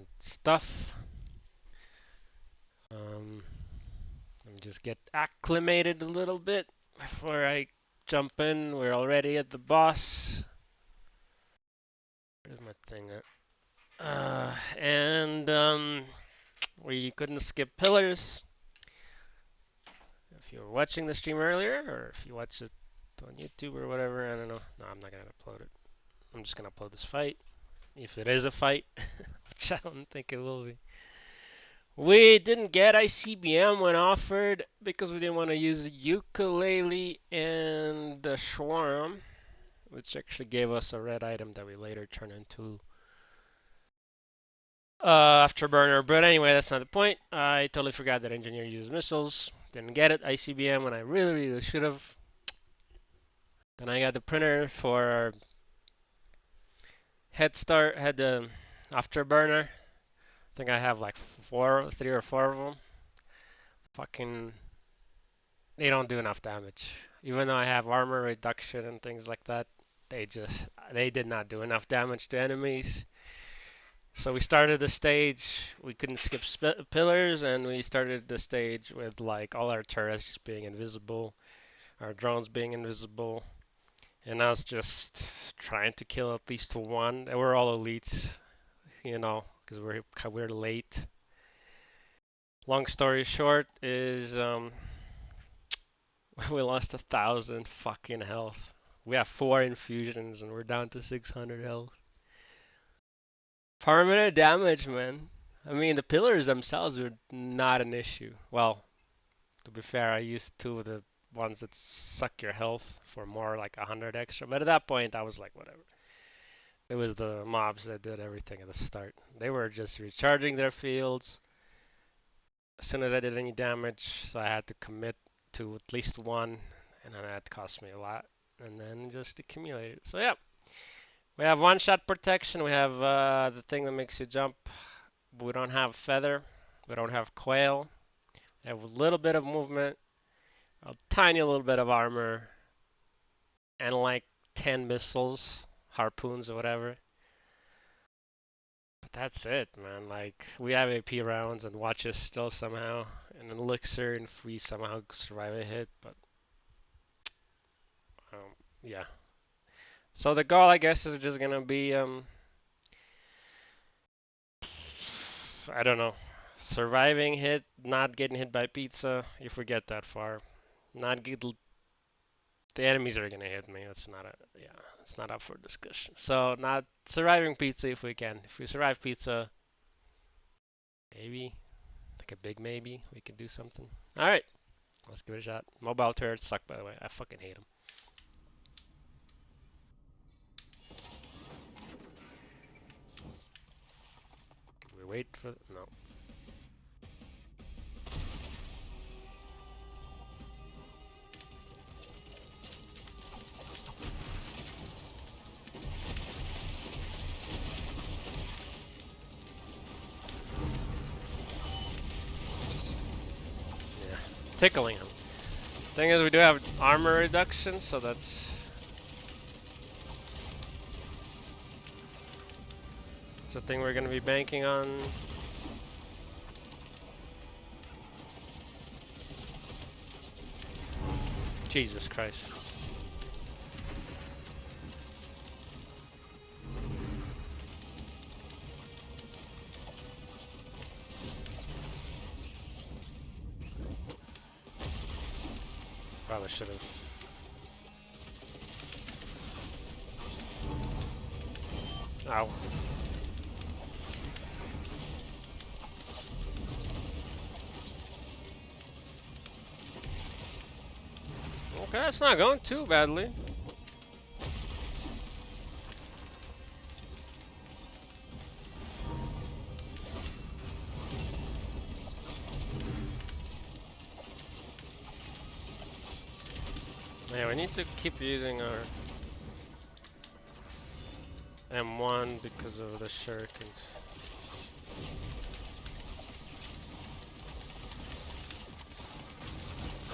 and stuff. Let me just get acclimated a little bit before I jump in. We're already at the boss. Where's my thing at? And we couldn't skip pillars. If you were watching the stream earlier, or if you watch it on YouTube or whatever, I don't know. No, I'm not gonna upload it. I'm just gonna upload this fight. If it is a fight, which I don't think it will be. We didn't get ICBM when offered because we didn't want to use ukulele and the Schwarm, which actually gave us a red item that we later turned into Afterburner. But anyway, that's not the point. I totally forgot that engineer uses missiles. Didn't get it ICBM when I really should have. Then I got the printer for Head Start, had the Afterburner. I think I have like 3 or 4 of them. Fucking, they don't do enough damage. Even though I have armor reduction and things like that, they did not do enough damage to enemies. So we started the stage, we couldn't skip pillars, and we started the stage with like all our turrets just being invisible, our drones being invisible, and us just trying to kill at least one. They were all elites, because we're late. Long story short is we lost 1,000 fucking health. We have 4 infusions and we're down to 600 health. Permanent damage, man. I mean, the pillars themselves are not an issue. Well, to be fair, I used 2 of the ones that suck your health for more like 100 extra. But at that point, I was like, whatever. It was the mobs that did everything at the start. They were just recharging their fields as soon as I did any damage, so I had to commit to at least 1, and then that cost me a lot, and then just accumulate it. So yeah, we have 1-shot protection, we have the thing that makes you jump, we don't have feather, we don't have quail, we have a little bit of movement, a tiny little bit of armor, and like 10 missiles, harpoons or whatever. But that's it, man. Like, we have AP rounds and watches still somehow, and an elixir, and if we somehow survive a hit, but yeah. So the goal, I guess, is just gonna be, I don't know, surviving hit, not getting hit by pizza if we get that far. Not get, the enemies are gonna hit me. It's not up for discussion. So not surviving pizza if we can. If we survive pizza, maybe, like a big maybe, we can do something. All right, let's give it a shot. Mobile turrets suck, by the way. I fucking hate them. We wait for no. Yeah, tickling him. Thing is, we do have armor reduction, so that's the thing we're gonna be banking on. Jesus Christ. Probably should have. Ow. Okay, that's not going too badly. Yeah, we need to keep using our M1 because of the shurikens.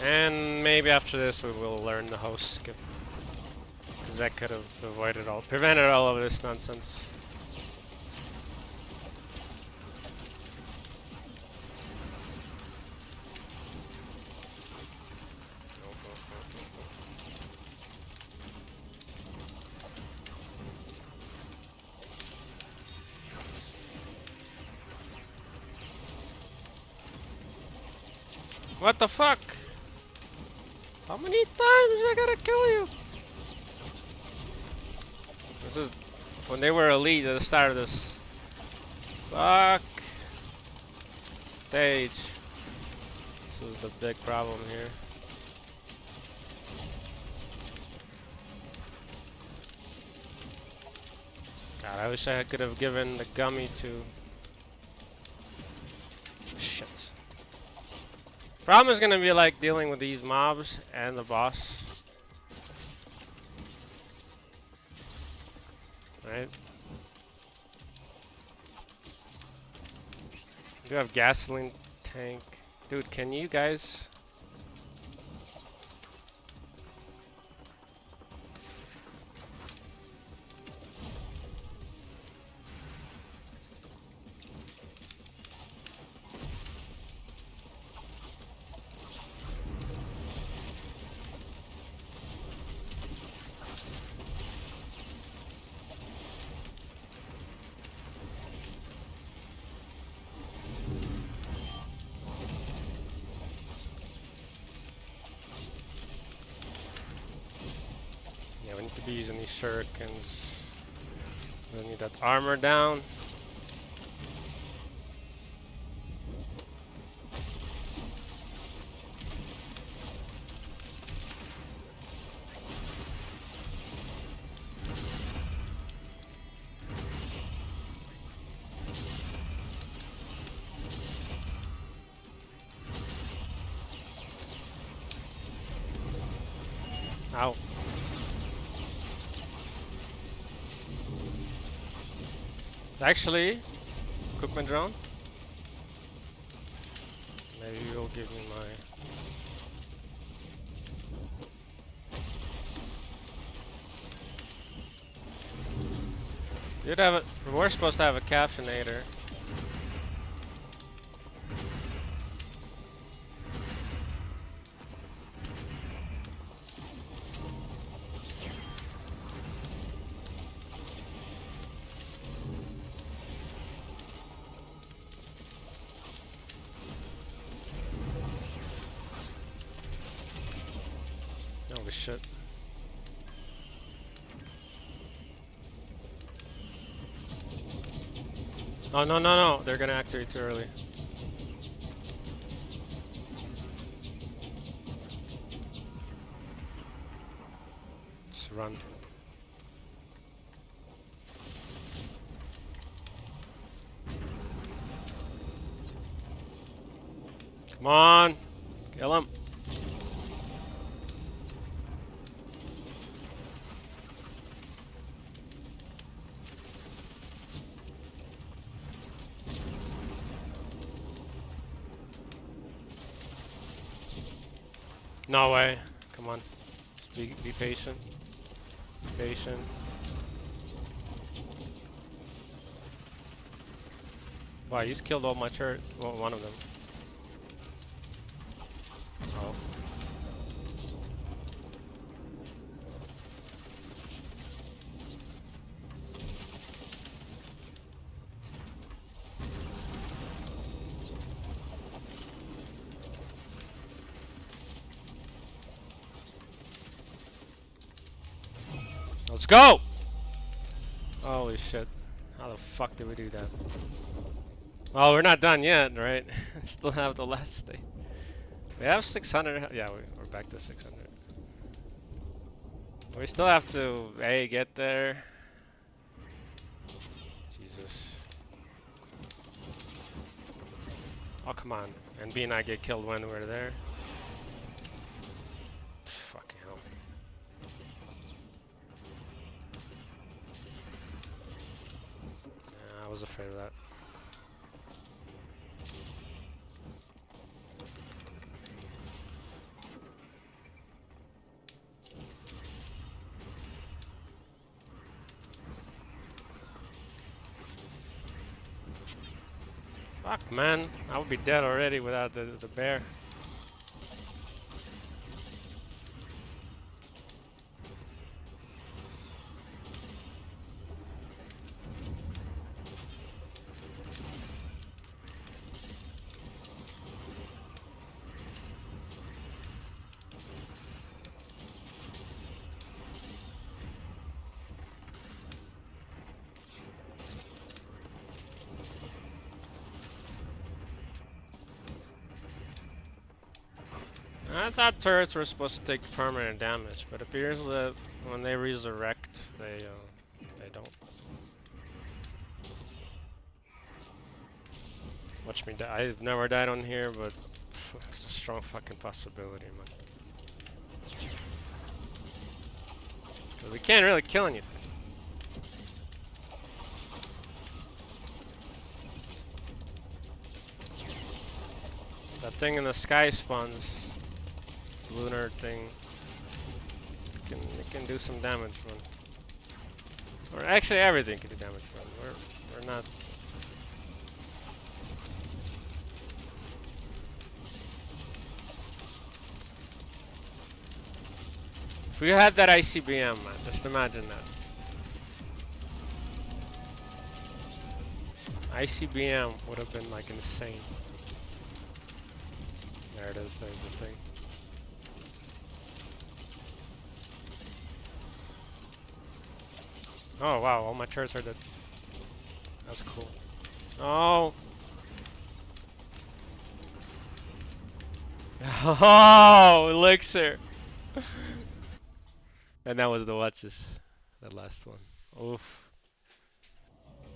And maybe after this we will learn the host skip. Because that could have prevented all of this nonsense. What the fuck? How many times I gotta kill you? This is when they were elite at the start of this. Fuck. Stage. This was the big problem here. God, I wish I could have given the gummy to... Shit. Problem is gonna be like dealing with these mobs and the boss. Right? I do have gasoline tank. Dude, can you guys... Yeah, we need to be using these shurikens. We need that armor down. Ow. Actually, equipment drone. Maybe you'll give me my... You'd have it. We're supposed to have a captionator. Holy shit. Oh, no, no, no. They're gonna activate too early. Just run. Come on. Kill him. No way. Come on. Just be patient. Be patient. Wow, he's killed all my turret. Well, one of them. Oh. Let's go! Holy shit. How the fuck did we do that? Well, we're not done yet, right? Still have the last stage. We have 600. Yeah, we're back to 600. We still have to A, get there. Jesus. Oh, come on. And B and I get killed when we're there. Fucking hell. Yeah, I was afraid of that. Fuck, man. I would be dead already without the bear. I thought turrets were supposed to take permanent damage, but it appears that when they resurrect, they don't. Watch me die. I've never died on here, but it's a strong fucking possibility, man. 'Cause we can't really kill anything. That thing in the sky spawns, lunar thing. It can do some damage, man. Or actually, everything can do damage, man. We're not. If we had that ICBM, man, just imagine that. ICBM would have been like insane. There it is, there's the thing. Oh wow, all my turrets are dead. That's cool. Oh! Oh, elixir! And that was the watches. That last one. Oof.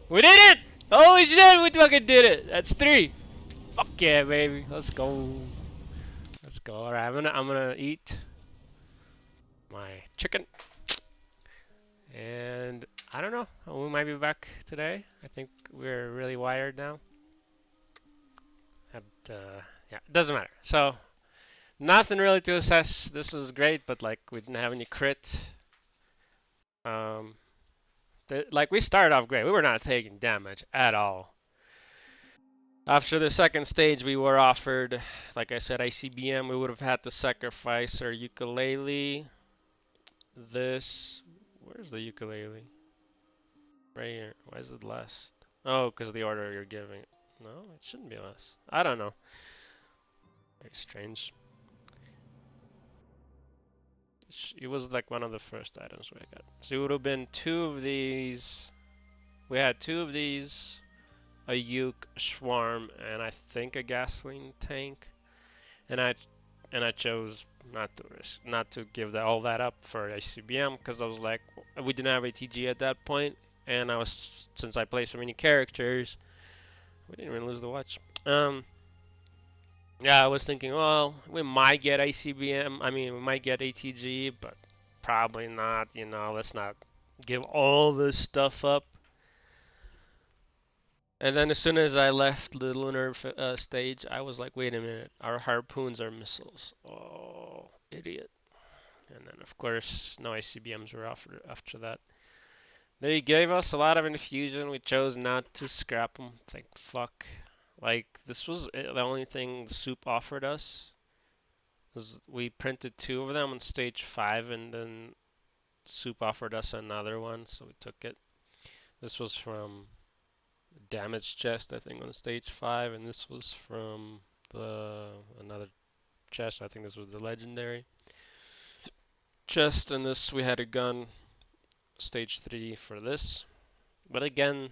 We did it! Holy shit, we fucking did it! That's 3! Fuck yeah, baby. Let's go. Let's go. Alright, I'm gonna eat my chicken. And I don't know. We might be back today. I think we're really wired now. And, yeah, it doesn't matter. So, nothing really to assess. This was great, but like we didn't have any crit. Um, like we started off great. We were not taking damage at all. After the second stage, we were offered, like I said, ICBM. We would have had to sacrifice our ukulele. This, where's the ukulele? Right here. Why is it last? Oh, because the order you're giving. No, it shouldn't be last. I don't know. Very strange. It was like one of the first items we got. So it would have been 2 of these. We had 2 of these, a uke, a swarm, and I think a gasoline tank. And I chose not to give all that up for ICBM because I was like, we didn't have ATG at that point, and since I play so many characters, we didn't even lose the watch. Yeah, I was thinking, well, we might get ICBM. I mean, we might get ATG, but probably not. You know, let's not give all this stuff up. And then as soon as I left the lunar stage, I was like, wait a minute, our harpoons are missiles. Oh, idiot. And then, of course, no ICBMs were offered after that. They gave us a lot of infusion. We chose not to scrap them. Thank fuck. Like, this was the only thing the soup offered us. We printed 2 of them on stage 5, and then soup offered us another one, so we took it. This was from damage chest, I think, on stage 5, and this was from another chest. I think this was the legendary chest, and this we had a gun stage 3 for this. But again,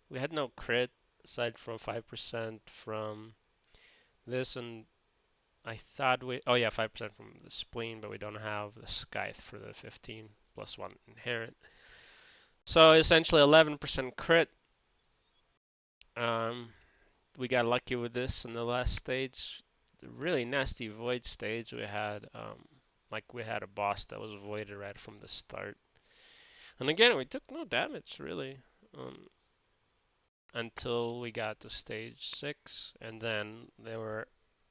we had no crit aside from 5% from this, and I thought oh yeah, 5% from the spleen, but we don't have the scythe for the 15 plus 1 inherent. So essentially 11% crit. Um, we got lucky with this in the last stage. The really nasty void stage we had, like we had a boss that was voided right from the start. And again, we took no damage really, until we got to stage 6, and then there were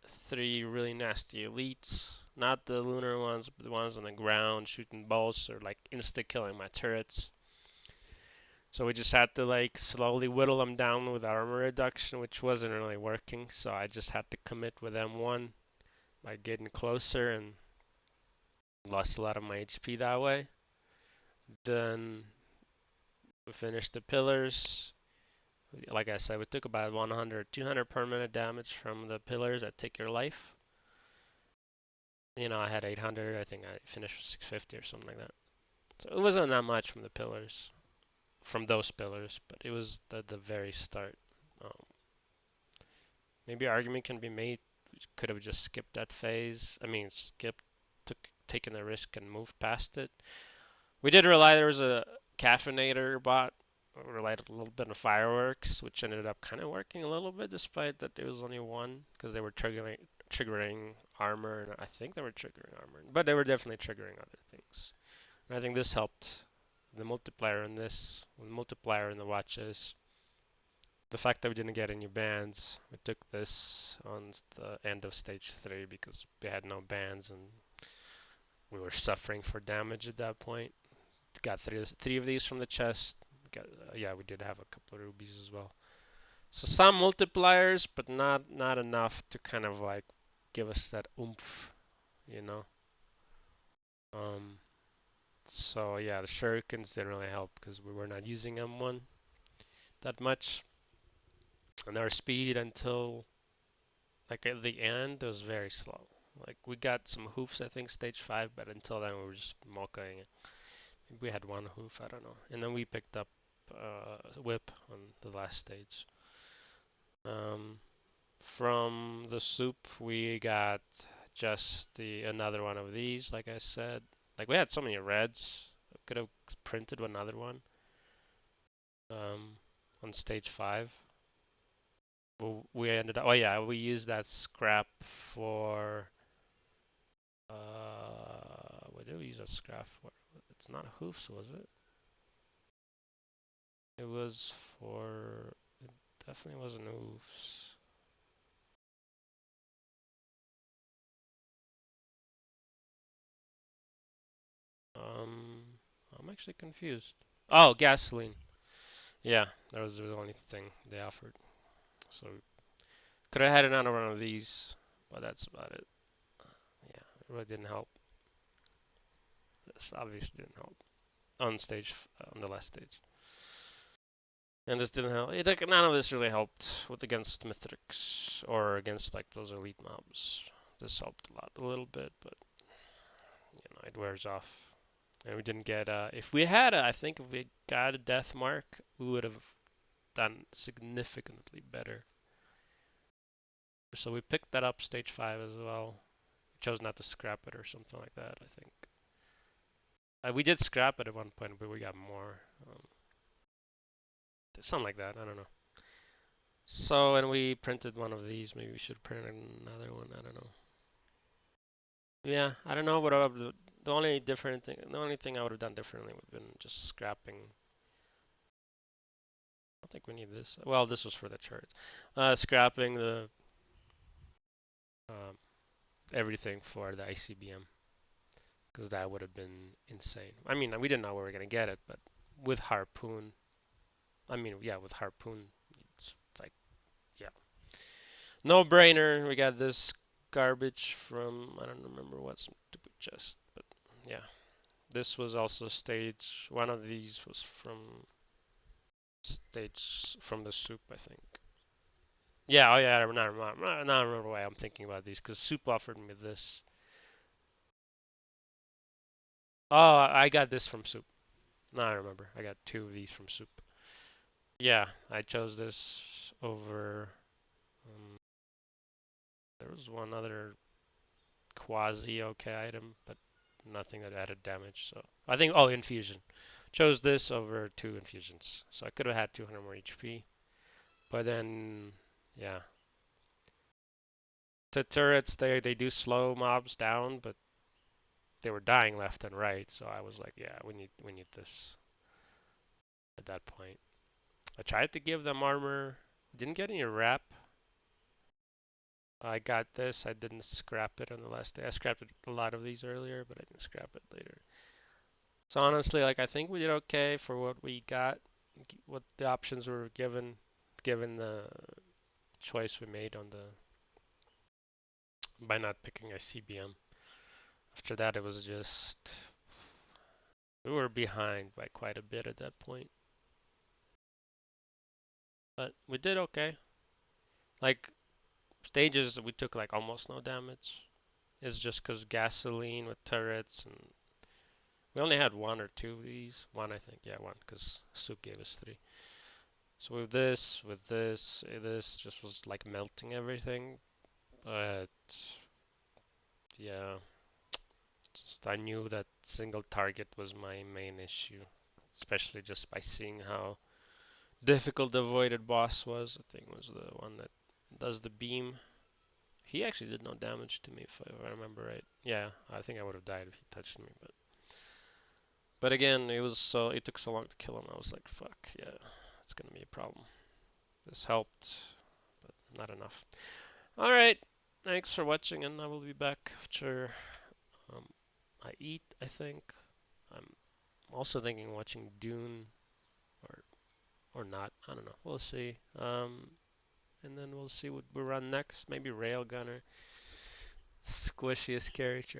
3 really nasty elites, not the lunar ones, but the ones on the ground shooting bolts or like insta killing my turrets. So we just had to like slowly whittle them down with armor reduction, which wasn't really working. So I just had to commit with M1 by getting closer and lost a lot of my HP that way. Then we finished the pillars. Like I said, we took about 100, 200 permanent damage from the pillars that take your life. You know, I had 800. I think I finished with 650 or something like that. So it wasn't that much from the pillars, from those pillars, but it was the very start. Um, Maybe argument can be made could have just skipped that phase. I mean, taken a risk and moved past it. We did rely there was a caffeinator bot. We relied a little bit on fireworks, which ended up kind of working a little bit, despite that there was only one, because they were triggering armor, and I think they were triggering armor, but they were definitely triggering other things. And I think this helped the multiplier in this, the multiplier in the watches. The fact that we didn't get any bans, we took this on the end of stage 3 because we had no bans and we were suffering for damage at that point. Got three of these from the chest. Yeah, we did have a couple of rubies as well. So some multipliers, but not enough to kind of like give us that oomph, you know. Um, so yeah, the shurikens didn't really help because we were not using M1 that much, and our speed until like at the end was very slow. Like we got some hoofs, I think, stage 5, but until then we were just mochaing it. Maybe we had one hoof, I don't know. And then we picked up whip on the last stage. Um, from the soup, we got just the another one of these, like I said. Like we had so many reds. Could have printed another one on stage 5. Well, we ended up. Oh yeah, we used that scrap for. What did we use that scrap for? It's not hoofs, was it? It was for. It definitely wasn't hoofs. Um, I'm actually confused. Oh, gasoline. Yeah, that was the only thing they offered. So could have had another one of these, but that's about it. Yeah, it really didn't help. This obviously didn't help on stage, on the last stage. And this didn't help. None of this really helped with against Mythics or against like those elite mobs. This helped a little bit, but it wears off. And we didn't get. If we had, I think if we got a death mark, we would have done significantly better. So we picked that up stage 5 as well. We chose not to scrap it or something like that, I think. We did scrap it at one point, but we got more. Something like that, I don't know. So, and we printed one of these. Maybe we should print another one. I don't know. Yeah, I don't know what I would. The only thing I would have done differently would have been just scrapping. I don't think we need this. Well, this was for the chart. Scrapping the um, everything for the ICBM because that would have been insane. I mean, we didn't know where we were gonna get it, but with Harpoon, I mean, yeah, with Harpoon, it's like, yeah, no brainer. We got this garbage from I don't remember what stupid chest, but yeah, this was also stage. One of these was from stage from the soup, I think. Yeah, oh yeah, now I remember why I'm thinking about these because soup offered me this. Oh, I got this from soup. Now I remember. I got two of these from soup. Yeah, I chose this over. Um, there was one other quasi okay item, but nothing that added damage. So I think, oh, infusion. Chose this over two infusions. So I could have had 200 more HP. But then, yeah. The turrets, they do slow mobs down, but they were dying left and right. So I was like, yeah, we need this at that point. I tried to give them armor. Didn't get any wrap. I got this. I didn't scrap it on the last day. I scrapped a lot of these earlier, but I didn't scrap it later. So honestly, like I think we did okay for what we got, what the options were given the choice we made on the by not picking a CBM. After that, it was just we were behind by quite a bit at that point, but we did okay. Like stages, we took like almost no damage. It's just because gasoline with turrets and we only had one or two of these. One, I think. Yeah, one, because Soup gave us three. So with this just was like melting everything. Uh, yeah, just I knew that single target was my main issue, especially just by seeing how difficult the avoided boss was. I think it was the one that does the beam. He actually did no damage to me if I remember right. Yeah, I think I would have died if he touched me, but again, it took so long to kill him. I was like, fuck, yeah, it's gonna be a problem. This helped, but not enough. All right, thanks for watching, and I will be back after um, I eat. I think I'm also thinking watching Dune or or not. I don't know. We'll see. And then we'll see what we run next. Maybe Railgunner, squishiest character.